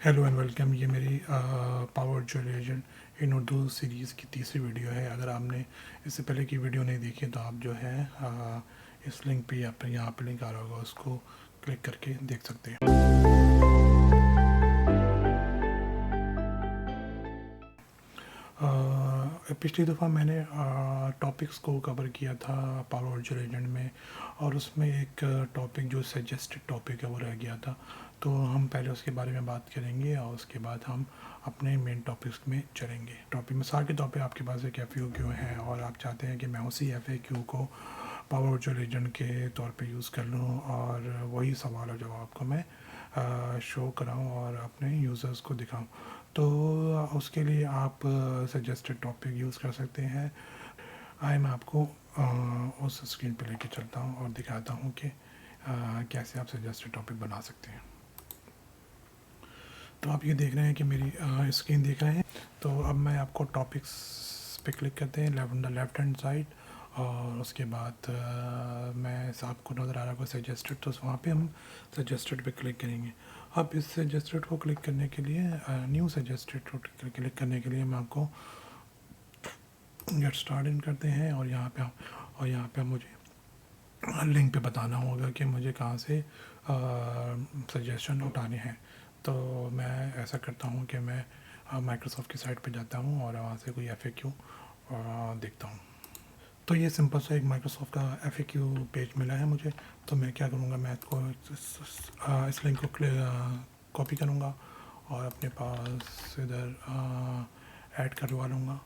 Hello and welcome. ये मेरी power जो लेजेंड इन उर्दू सीरीज़ की तीसरी वीडियो है। अगर आपने इससे पहले की वीडियो नहीं देखी तो आप जो है इस लिंक पे या फिर यहाँ पे लिंक आ रहा होगा, उसको क्लिक करके देख सकते हैं। पिछली दफ़ा मैंने टॉपिक्स को कवर किया था पावर जो लेजेंड में, और उसमें एक टॉपिक जो सजेस्टेड टॉपिक है वो रह गया था। तो हम पहले उसके बारे में बात करेंगे और उसके बाद हम अपने मेन टॉपिक्स में चलेंगे। टॉपिक मिसाल के तौर पे आपके पास एक FAQ है और आप चाहते हैं कि मैं उसी FAQ को पावर जो लेजेंड के तौर पे यूज़ कर लूँ और वही सवाल और जवाब को मैं शो कराऊँ और अपने यूज़र्स को दिखाऊँ। तो उसके लिए आप सजेस्टेड टॉपिक यूज़ कर सकते हैं। आइए मैं आपको उस स्क्रीन पे लेके चलता हूँ और दिखाता हूँ कि कैसे आप सजेस्टेड टॉपिक बना सकते हैं। तो आप ये देख रहे हैं कि मेरी स्क्रीन देख रहे हैं। तो अब मैं आपको टॉपिक्स पे क्लिक करते हैं लेफ्ट हैंड साइड, और उसके बाद मैं आपको नज़र आ रहा होगा सजेस्टेड, तो वहाँ पे हम सजेस्टेड पे क्लिक करेंगे। अब इस सजेस्टेड को क्लिक करने के लिए न्यू सजेस्टेड को क्लिक करने के लिए मैं आपको गेट स्टार्ट इन करते हैं, और यहाँ पे मुझे लिंक पे बताना होगा कि मुझे कहाँ से सजेशन उठाने हैं। तो मैं ऐसा करता हूँ कि मैं माइक्रोसॉफ्ट की साइट पे जाता हूँ और वहाँ से कोई FAQ देखता हूँ। तो ये सिंपल सा एक माइक्रोसॉफ्ट का FAQ पेज मिला है मुझे। तो मैं क्या करूँगा, मैं इसको इस लिंक को कॉपी करूँगा और अपने पास इधर ऐड करवा लूँगा,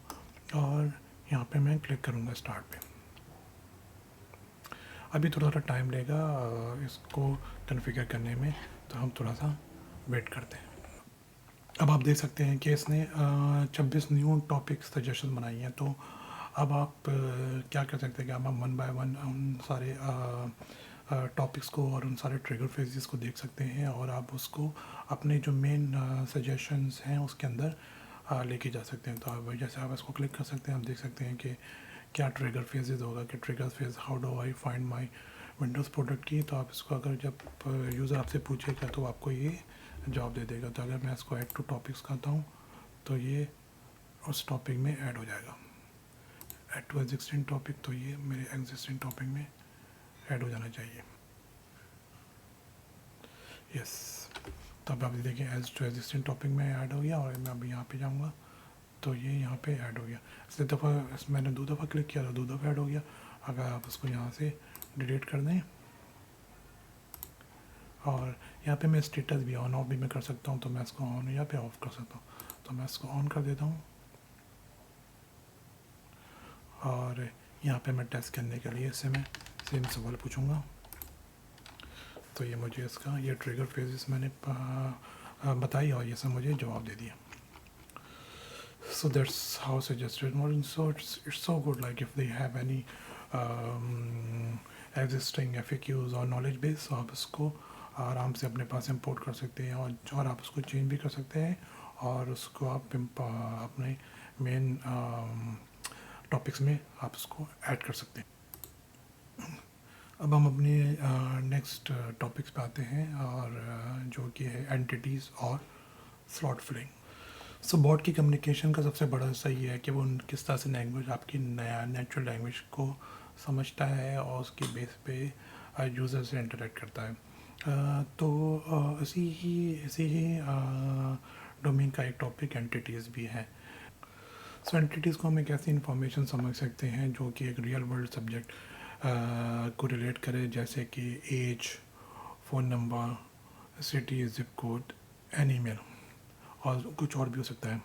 और यहाँ पे मैं क्लिक करूँगा स्टार्ट पे। अभी थोड़ा सा टाइम लेगा इसको कॉन्फ़िगर करने में, तो हम थोड़ा सा वेट करते हैं। अब आप देख सकते हैं कि इसने 26 न्यू टॉपिक सजेशन बनाई हैं। तो अब आप क्या कर सकते हैं कि अब हम वन बाय वन उन सारे टॉपिक्स को और उन सारे ट्रिगर फ्रेजेस को देख सकते हैं, और आप उसको अपने जो मेन सजेशंस हैं उसके अंदर लेके जा सकते हैं। तो आप जैसे आप इसको क्लिक कर सकते हैं, आप देख सकते हैं कि क्या ट्रिगर फेजेस होगा कि trigger phase how do I find my Windows product की। तो आप इसको अगर जब यूज़र आपसे पूछेगा तो आपको ये जवाब दे देगा। तो अगर मैं इसको ऐड टू टॉपिक्स करता हूँ तो ये उस टॉपिक में ऐड हो जाएगा। ऐड टू एग्जिस्टिंग टॉपिक, तो ये मेरे एग्जिस्टिंग टॉपिक में ऐड हो जाना चाहिए। यस, तो अब आप देखिए एज टू एग्जिस्टिंग टॉपिक में ऐड हो गया, और मैं अभी यहाँ पे जाऊँगा तो ये यहाँ पे ऐड हो गया। इस दफ़ा मैंने 2 दफ़ा क्लिक किया तो 2 दफ़ा ऐड हो गया। अगर आप उसको यहाँ से डिलीट कर दें, और यहाँ पे मैं स्टेटस भी ऑन ऑफ भी मैं कर सकता हूँ, तो मैं इसको ऑन या पे ऑफ कर सकता हूँ। तो मैं इसको ऑन कर देता हूँ, और यहाँ पे मैं टेस्ट करने के लिए इससे मैं सेम सवाल पूछूंगा। तो ये मुझे इसका ये ट्रिगर फेजेस मैंने बताई और ये सब मुझे जवाब दे दिया। So that's how suggested modern. So it's so good, like if they have any existing FAQs और knowledge base, so आप इसको आराम से अपने पास इंपोर्ट कर सकते हैं, और आप उसको चेंज भी कर सकते हैं, और उसको आप अपने मेन टॉपिक्स में आप उसको ऐड कर सकते हैं। अब हम अपने नेक्स्ट टॉपिक्स पे आते हैं, और जो कि है एंटिटीज़ और स्लॉट फिलिंग। सो बॉट की कम्युनिकेशन का सबसे बड़ा हिस्सा ये है कि वो किस तरह से लैंग्वेज आपकी नया नेचुरल लैंग्वेज को समझता है और उसके बेस पे यूज़र से इंटरेक्ट करता है। तो इसी ही डोमेन का एक टॉपिक एंटिटीज़ भी है। सो एंटिटीज़ को हम एक ऐसी इंफॉर्मेशन समझ सकते हैं जो कि एक रियल वर्ल्ड सब्जेक्ट को रिलेट करे, जैसे कि age, phone number, city, zip code, and email, और कुछ और भी हो सकता है।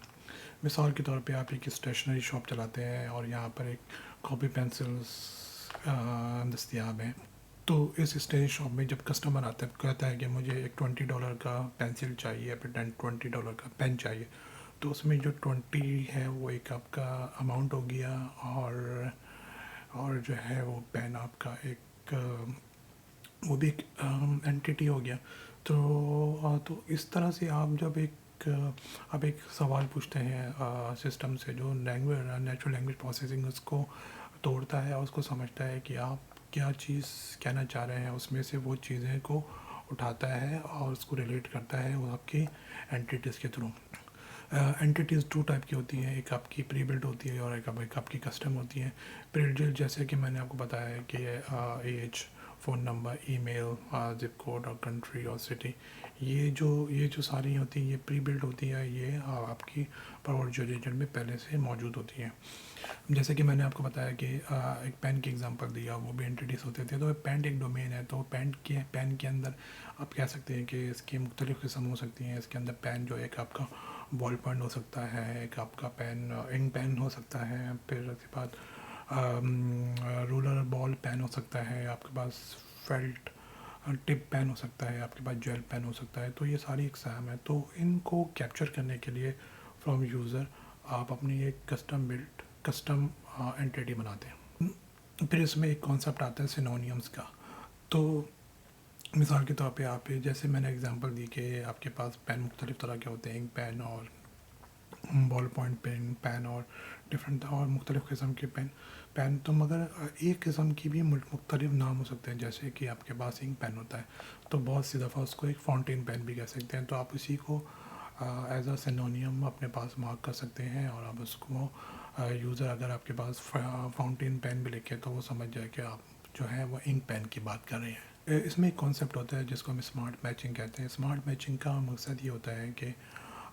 मिसाल के तौर पे आप एक स्टेशनरी शॉप चलाते हैं और यहाँ पर एक कॉपी पेंसिल्स दस्तियाब हैं। तो इस स्टेशनरी शॉप में जब कस्टमर आता है, कहता है कि मुझे एक $20 का पेंसिल चाहिए या फिर $20 का पेन चाहिए, तो उसमें जो 20 है वो एक आपका अमाउंट हो गया, और जो है वो पेन आपका एक वो भी एक एंटिटी हो गया। तो इस तरह से आप जब आप एक सवाल पूछते हैं सिस्टम से, जो लैंग्वेज नेचुरल लैंग्वेज प्रोसेसिंग उसको तोड़ता है और उसको समझता है कि आप क्या चीज़ कहना चाह रहे हैं, उसमें से वो चीज़ें को उठाता है और उसको रिलेट करता है वो आपकी एंटिटीज़ के थ्रू। एंटिटीज़ टू टाइप की होती हैं, एक आपकी प्री बिल्ट होती है और एक आपकी कस्टम होती है। प्री बिल्ट जैसे कि मैंने आपको बताया है कि age, phone number, email, zip code और कंट्री और सिटी, ये जो सारी होती हैं ये प्री बिल्ट होती है, ये आपकी पावर जो एजेंट में पहले से मौजूद होती हैं। जैसे कि मैंने आपको बताया कि एक पेन की एग्जांपल दिया, वो भी एंटिटीज होते थे। तो पेन एक डोमेन है, तो पेन के अंदर आप कह सकते हैं कि इसकी मुख्तलिफ़ किस्म हो सकती हैं। इसके अंदर पेन जो एक आपका बॉल पॉइंट हो सकता है, एक आपका पेन इंक पेन हो सकता है, फिर उसके बाद रूलर बॉल पेन हो सकता है, आपके पास फेल्ट टिप पेन हो सकता है, आपके पास जेल पेन हो सकता है। तो ये सारी एग्ज़ाम है। तो इनको कैप्चर करने के लिए फ्रॉम यूज़र आप अपनी एक कस्टम एंटिटी बनाते हैं। फिर इसमें एक कॉन्सेप्ट आता है सिनोनियम्स का। तो मिसाल के तौर पे आप जैसे मैंने एग्जांपल दी कि आपके पास पेन मुख्तलिफ़ तरह के होते हैं, इंक पेन और बॉल पॉइंट पेन और डिफरेंट और मुख्तलिफ़ किस्म के पेन तो मगर एक किस्म की भी मुख्तलिफ नाम हो सकते हैं। जैसे कि आपके पास इंक पेन होता है, तो बहुत सी दफ़ा उसको एक फाउंटेन पेन भी कह सकते हैं। तो आप इसी को एज अ सिनोनियम अपने पास मार्क कर सकते हैं और आप उसको यूज़र अगर आपके पास फाउंटेन पेन भी लिखे तो वो समझ जाए कि आप जो है वो इंक पेन की बात कर रहे हैं। इसमें एक कॉन्सेप्ट होता है जिसको हम स्मार्ट मैचिंग कहते हैं। स्मार्ट मैचिंग का मकसद ये होता है कि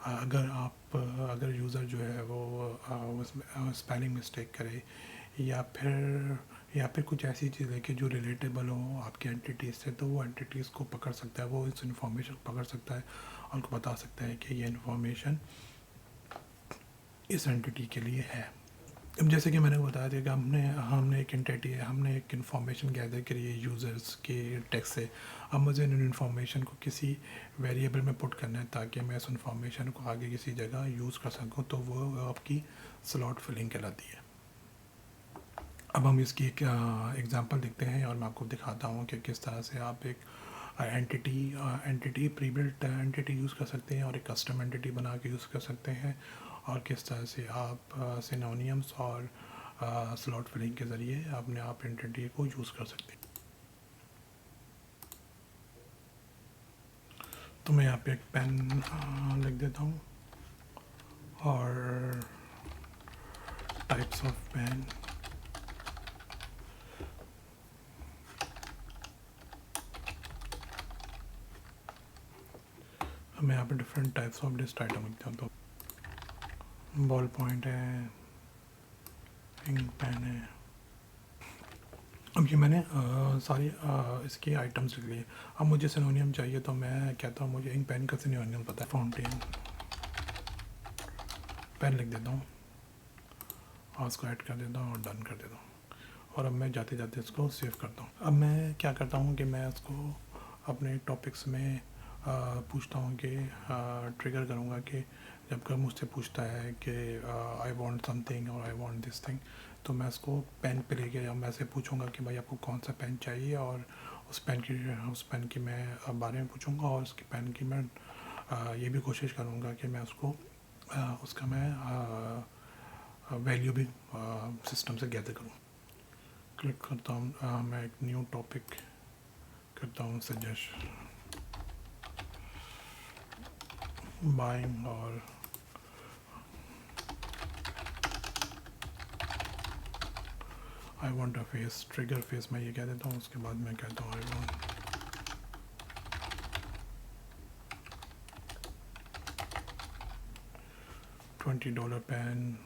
अगर यूज़र जो है वो उसमें स्पेलिंग मिस्टेक करे या फिर कुछ ऐसी चीज़ है कि जो रिलेटेबल हो आपकी एंटिटीज़ से, तो वो एंटिटीज़ को पकड़ सकता है, वो इस इन्फॉर्मेशन को पकड़ सकता है और उनको बता सकता है कि ये इन्फॉर्मेशन इस एंटिटी के लिए है। अब जैसे कि मैंने बताया था कि हमने एक इन्फॉर्मेशन गैदर करी है यूज़र्स के टेक्स्ट से। अब मुझे इन इन्फॉर्मेशन को किसी वेरिएबल में पुट करना है ताकि मैं इस इन्फॉर्मेशन को आगे किसी जगह यूज़ कर सकूं, तो वो आपकी स्लॉट फिलिंग कहलाती है। अब हम इसकी एक एग्जांपल देखते हैं और मैं आपको दिखाता हूँ कि किस तरह से आप एक entity pre built entity use कर सकते हैं और एक कस्टम एंटिटी बना के यूज़ कर सकते हैं, और किस तरह से आप सिनोनियम्स और स्लॉट फिलिंग के ज़रिए अपने आप एंटिटी को यूज़ कर सकते हैं। तो मैं यहाँ पे एक पेन लिख देता हूँ और टाइप्स ऑफ पेन। मैं यहाँ पे different types of list item लिखता हूँ। तो बॉल पॉइंट है, इंक पेन है। अब ये मैंने सारी इसके आइटम्स लिख लिए। अब मुझे सिनोनियम चाहिए तो मैं कहता हूँ मुझे इंक पेन का सिनोनियम पता है, फाउंटेन पेन लिख देता हूँ और उसको ऐड कर देता हूँ और डन कर देता हूँ। और अब मैं जाते जाते इसको सेव करता हूँ। अब मैं क्या करता हूँ कि मैं उसको अपने टॉपिक्स में पूछता हूँ कि ट्रिगर करूँगा कि जब कभी मुझसे पूछता है कि आई वांट समथिंग और आई वांट दिस थिंग, तो मैं उसको पेन पे लेके या मैं से पूछूंगा कि भाई आपको कौन सा पेन चाहिए, और उस पेन की मैं बारे में पूछूंगा और उसके पेन की मैं ये भी कोशिश करूँगा कि मैं उसको उसका मैं वैल्यू भी सिस्टम से गैदर करूँ। क्लिक करता हूँ, मैं एक न्यू टॉपिक करता हूँ सजेस्ट बाइंग, और I want a face, trigger face मैं ये कह देता हूँ। उसके बाद मैं कहता हूँ आई वांट $20 पेन।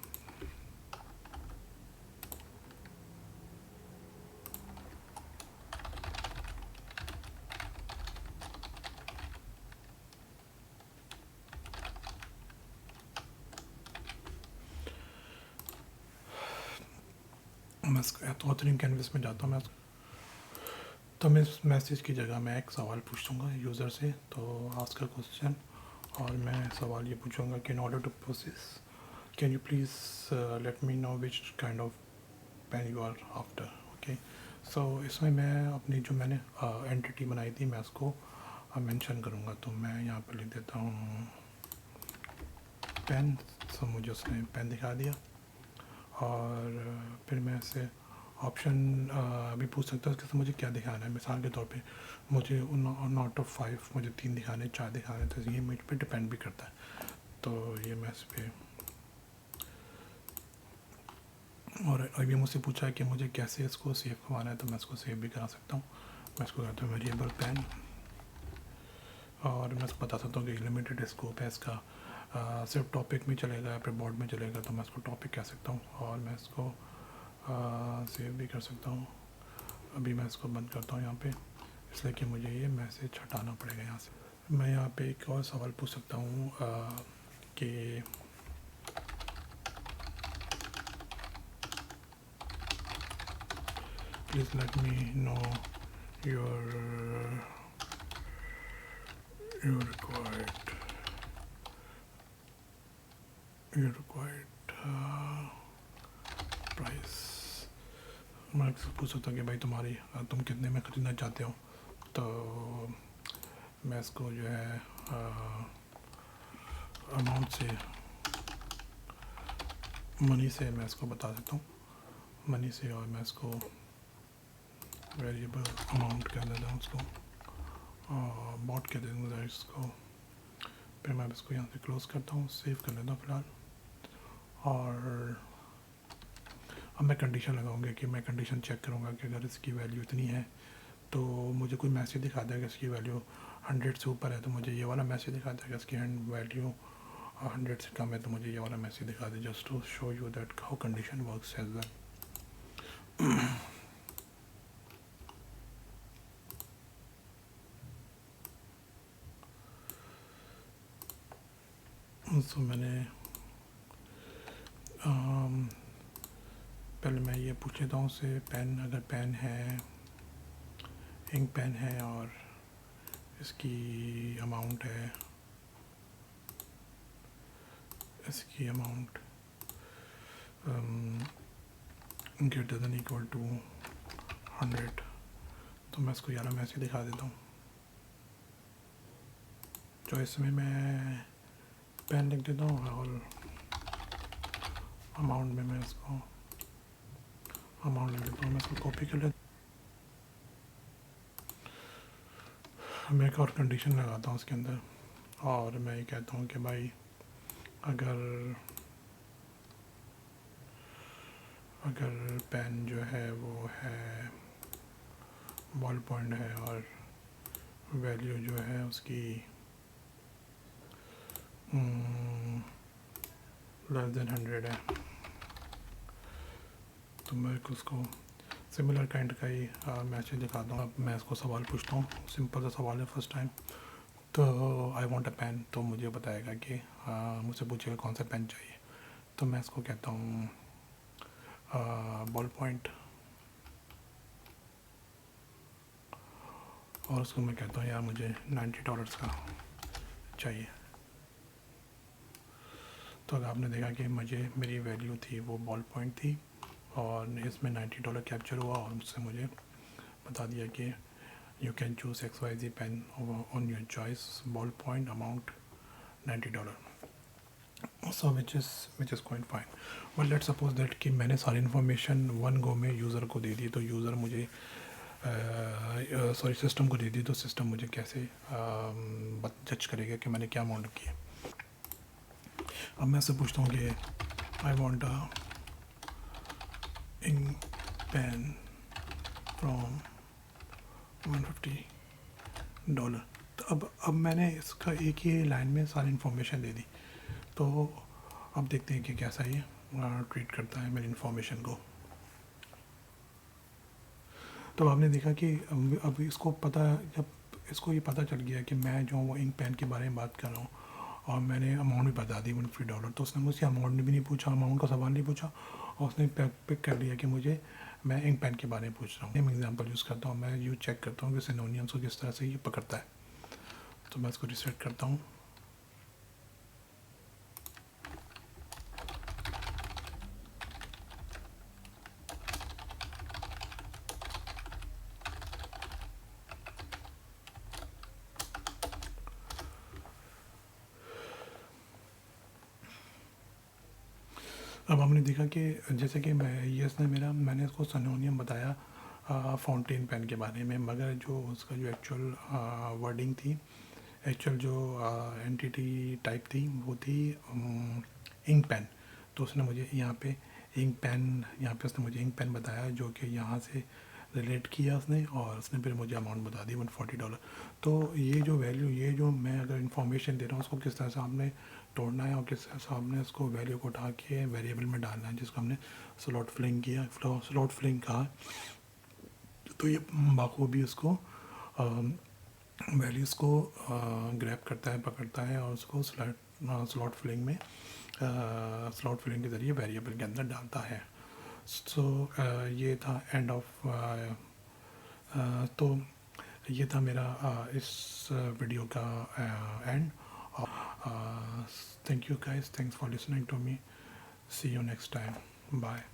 मैं ऑथरिंग कैनवस में जाता हूँ मैं, तो मैं इस मैसेज की जगह मैं एक सवाल पूछूंगा यूज़र से। तो आस्क अ क्वेश्चन, और मैं सवाल ये पूछूंगा कि in order to process can you please let me know which kind of pen you are after. Okay, so इसमें मैं अपनी जो मैंने एंटिटी बनाई थी मैं उसको मेंशन करूँगा। तो मैं यहाँ पर लिख देता हूँ पेन। सो मुझे उसने पेन दिखा दिया और फिर मैं इसे ऑप्शन भी पूछ सकता है उसके मुझे क्या दिखाना है। मिसाल के तौर पे मुझे उन आउट ऑफ 5 मुझे 3 दिखाने, 4 दिखाने, तो ये मुझ पर डिपेंड भी करता है। तो ये मैं इस पर, और अभी मुझसे पूछा है कि मुझे कैसे इसको सेव करवाना है, तो मैं इसको सेव भी करा सकता हूँ। मैं इसको कहता हूँ वेरिएबल पेन, और मैं इसको बता सकता हूँ कि लिमिटेड स्कोप है इसका, सिर्फ टॉपिक में चलेगा या फिर बोर्ड में चलेगा, तो मैं इसको टॉपिक कह सकता हूँ, और मैं इसको सेव भी कर सकता हूँ। अभी मैं इसको बंद करता हूँ यहाँ पे, इसलिए कि मुझे ये मैसेज हटाना पड़ेगा यहाँ से। मैं यहाँ पे एक और सवाल पूछ सकता हूँ कि please let me know your required price. मैं पूछ सकता हूँ कि भाई तुम कितने में ख़रीदना चाहते हो, तो मैं इसको जो है अमाउंट से, मनी से मैं इसको बता देता हूँ, मनी से, और मैं इसको वेरिएबल अमाउंट कह देता हूँ उसको, और बॉट कह देता हूँ इसको। फिर मैं इसको यहाँ से क्लोज़ करता हूँ, सेव कर लेता हूँ फ़िलहाल। और अब मैं कंडीशन लगाऊंगा कि मैं कंडीशन चेक करूँगा कि अगर इसकी वैल्यू इतनी है तो मुझे कोई मैसेज दिखा देगा इसकी वैल्यू 100 से ऊपर है, तो मुझे ये वाला मैसेज दिखा देगा। इसकी वैल्यू 100 से कम है तो मुझे ये वाला मैसेज दिखा दे, just to show you that how condition works as well. So मैंने पहले मैं ये पूछ लेता हूँ उससे, पेन, अगर पेन है, इंक पेन है, और इसकी अमाउंट है, इसकी amount greater than equal to 100, तो मैं इसको यार मैसेज दिखा देता हूँ। चॉइस में मैं पेन लिख देता हूँ, और अमाउंट में मैं इसको अमाउंट लिख देता हूँ। मैं इसको कॉपी कर लेता हूँ, मैं एक और कंडीशन लगाता हूँ उसके अंदर, और मैं ये कहता हूँ कि भाई अगर पेन जो है वो है बॉल पॉइंट है, और वैल्यू जो है उसकी लेस देन 100 है, तो मैं उसको सिमिलर काइंड का ही मैसेज दिखाता हूँ। अब मैं इसको सवाल पूछता हूँ, सिंपल सा सवाल है फर्स्ट टाइम। तो आई वांट अ पेन, तो मुझे बताएगा कि मुझसे पूछेगा कौन सा पेन चाहिए, तो मैं इसको कहता हूँ बॉल पॉइंट, और उसको मैं कहता हूँ यार मुझे $90 का चाहिए। तो अगर आपने देखा कि मेरी वैल्यू थी वो बॉल पॉइंट थी, और इसमें $90 कैप्चर हुआ, और उससे मुझे बता दिया कि you can choose XYZ pain on your choice, ball point, amount $90। So which is quite fine. But let's suppose that कि मैंने सारी इन्फॉर्मेशन वन गो में यूज़र को दे दी, तो यूज़र मुझे सिस्टम को दे दी, तो सिस्टम मुझे कैसे जज करेगा कि मैंने क्या अमाउंट किया। अब मैं से पूछता हूँ कि I want a ink pen from $150। तो अब मैंने इसका एक ही लाइन में सारी इन्फॉर्मेशन दे दी, तो अब देखते हैं कि कैसा ये ट्रीट करता है मेरी इन्फॉर्मेशन को। तो आपने देखा कि अब इसको जब इसको ये पता चल गया कि मैं जो वो इंक पेन के बारे में बात कर रहा हूँ, और मैंने अमाउंट भी बता दी $150, तो उसने मुझसे अमाउंट भी नहीं पूछा, अमाउंट का सवाल नहीं पूछा, और उसने पिक कर लिया कि मैं इंक पेन के बारे में पूछ रहा हूँ। मैं एग्जांपल यूज़ करता हूँ, मैं यूँ चेक करता हूँ कि सिनोनियम्स को किस तरह से ये पकड़ता है। तो मैं इसको रिसेट करता हूँ। अब हमने देखा कि जैसे कि मैंने इसको सनोनियम बताया फाउंटेन पेन के बारे में, मगर जो उसका जो एक्चुअल वर्डिंग थी, एक्चुअल जो एंटिटी टाइप थी वो थी इंक पेन। तो उसने मुझे यहाँ पे उसने मुझे इंक पेन बताया, जो कि यहाँ से रिलेट किया उसने, और उसने फिर मुझे अमाउंट बता दी $140। तो ये जो वैल्यू, ये जो मैं अगर इन्फॉर्मेशन दे रहा हूँ उसको किस तरह से आपने तोड़ना है और किस तरह से आपने उसको वैल्यू को उठा के वेरिएबल में डालना है, जिसको हमने स्लॉट फिलिंग किया, स्लॉट फिलिंग कहा। तो ये बखूबी उसको वैल्यूज़ को ग्रैब करता है, पकड़ता है, और उसको स्लॉट फिलिंग में स्लॉट फिलिंग के ज़रिए वेरिएबल के अंदर डालता है। सो ये था एंड ऑफ तो ये था मेरा इस वीडियो का end. Thank you guys, thanks for listening to me, see you next time, bye.